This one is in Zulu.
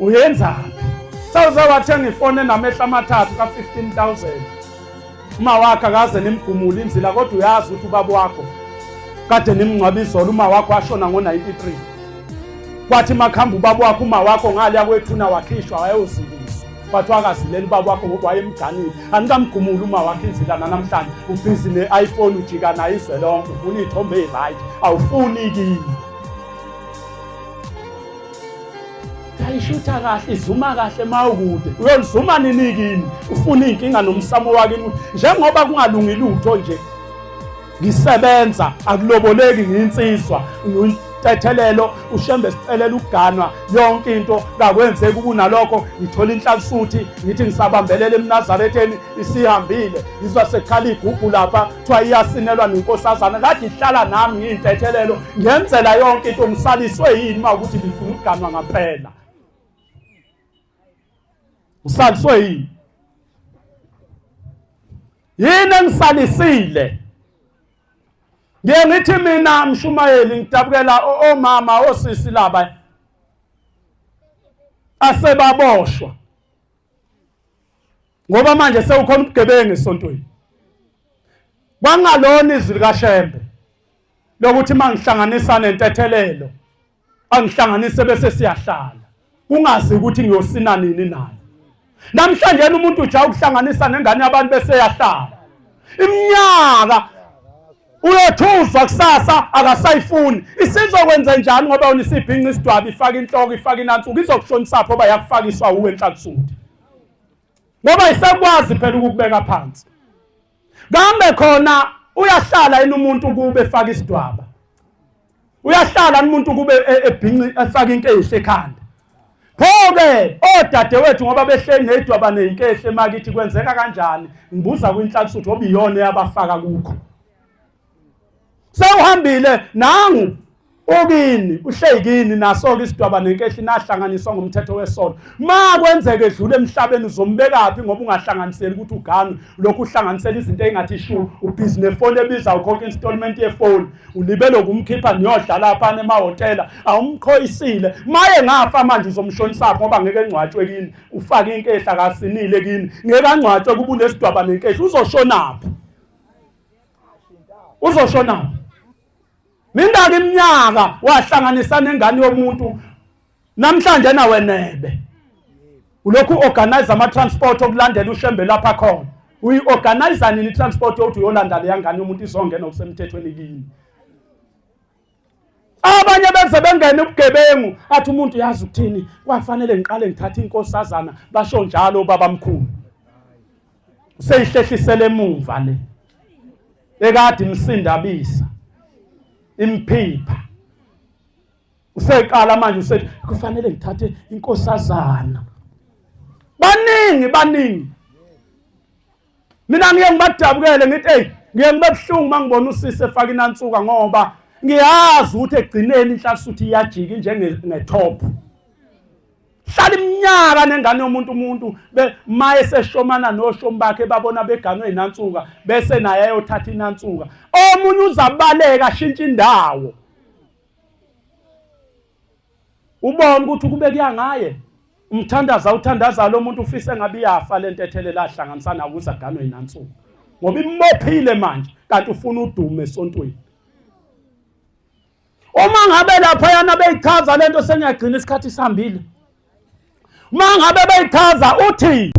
uyenzani? Sawuze wathenga ifoni enamehla amathathu ka-15,000. Uma wakhe akaze nimgumule inzila kodwa uyazi ukuthi ubaba wakho kade nimngcwabe izolo, uma wakho washona ngo-93. Kwathi makhamba ubaba wakho, uma wakho ngaliya kwethuna wakhishwa wayozikiswa. Kwathi wakazilela ubaba wakho ngoba wayemganile. Anikamgumuli uma wakho inzila namhlanje ubhizi ne-iPhone ujika nayo izwe lonke, ufuna iy'thombe eyi-right, awufuni kini. Ayishutha kahle, izuma kahle mawukude. Uyolizuma nini kini? Ufuna inkinga nomsamo wakini. Njengoba kungalungi lutho nje. Ngisebenza akuloboleki nginsizwa, ngitethelelo ushembe sicelela ukuganwa yonke into kakwenzeki kunalokho. Ngithola inhlansuthi ngithi ngisabambelela eMnazaretheni isihambile. Ngizwa sekhala igugu lapha kuthiwa iyasinelwa nenkosazana. Kade ihlala nami ngiyintethelelo ngenzela yonke into. Ngisaliswe yini mawukuthi ngifuna ukuganwa ngaphela? Usaliswe yini? Yini engisalisile? Ngithi mina Mshumayeli ngidabukela omama osisi laba asebaboshwa. Ngoba manje sewukhona ubugebengu esontweni. Bangalona izwi likaShembe lokuthi mangihlanganisa nentethelelo angihlanganise bese siyahlala. Kungazi ukuthi ngiyosina nini naye. Namhlanje umuntu uja ukuhlanganisa nengane yabantu bese yahlala. Iminyaka uyothuzwa kusasa akasayifuni. Isizokwenza njani ngoba unisibhinqa isidwabi ifaka inhloko ifaka inansuku izokushonisa pho bayakufakiswa uwe enhlakusuthi. Ngoba isekwazi phela ukubeka phansi. Kambe khona uyahlala umuntu kube efaka isidwaba. Uyahlala umuntu kube ebhinqa efaka inkehle ekhanda. Pho-ke odadewethu ngoba behleli nedwaba nenkehle emakithi kwenzeka kanjani? Ngibuza kwinhlakusuthi ngoba iyona yabafaka kukho. Sewuhambile nangu ukini uhlekini naso-ke isidwaba nenkehle nahlanganiswa ngomthetho wesono. Ma kwenzeke edlule emhlabeni uzombekaphi ngoba ungahlanganiseli ukuthi uganwe? Lokhu uhlanganisela izinto ey'ngathi shu, ubhizi nefoni ebiza ukhokha installment yefoni, ulibele ukumkhipha niyodlala phana emahhotela, awumkhoyisile. Maye ngafa manje uzomshonisa ngoba ngeke engcwatshwe kini, ufake inkehle akasinile kini, ngeke angcwatshwe kuba unesidwaba nenkehle. Uzoshonaphi? Uzoshonaphi? Mingaki iminyaka wahlanganisa nengane yomuntu, namhlanje nawe nebe ulokhu organize ama-transport okulandela uShembe lapha khona. Uyi-organize nini i-transport yokuthi uyolanda leya ngane yomuntu izongena okusemthethweni kini? Abanye benze bengene ubugebengu athi umuntu yazi ukuthini kwafanele ngiqale ngithathe inkosazana, basho njalo babamkhulu. Seyihlehlisele emuva le ekade imsindabisa imphipha. Useqala manje usethi kufanele ngithathe inkosazana. Baningi. Mina ngiye ngibadabukele ngithi hey, ngiye ngibebuhlungu mangibona usisi efaka inansuka ngoba ngiyazi ukuthi egcineni inhlakusuthi iyajika njenge-top. Hlala iminyaka nengane yomuntu maye seshomana noshomi bakhe babona beganwe inansuka bese naye ayothatha inansuka. Omunye uzabaleka ashintshe indawo. Ubona ukuthi kube kuya ngaye. Uthandaza lo muntu ufise ngabe yafa lentethelela ahlanganisana ukuze aganwe inansuka. Ngoba imophile manje kanti ufuna udume esontweni. Uma ngabe lapha yana beyichaza lento sengiyagcina isikhathi sihambile. Uma ngabe beyichaza uthi